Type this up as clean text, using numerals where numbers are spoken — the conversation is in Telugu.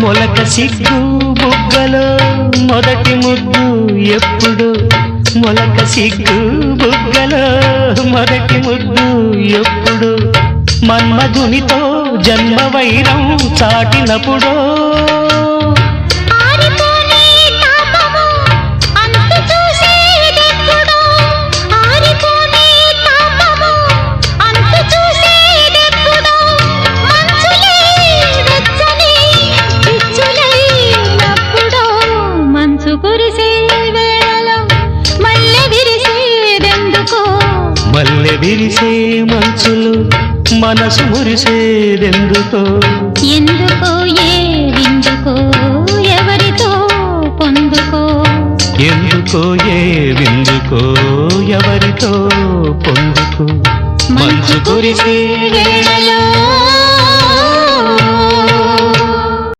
మొలక సిగ్గు బుగ్గలో మొదటి ముద్దు ఎప్పుడు మొలక సిగ్గు బుగ్గలో మొదటి ముద్దు ఎప్పుడు మన్మధునితో జన్మ వైరం చాటినప్పుడు మల్లె విరిసే మంచులు మనసు మురిసేదెందుకో ఎందుకో ఏ విందుకో ఎవరితో పొందుకో ఎందుకో ఏ విందుకో ఎవరితో పొందుకో మంచు కురిసే వేళలో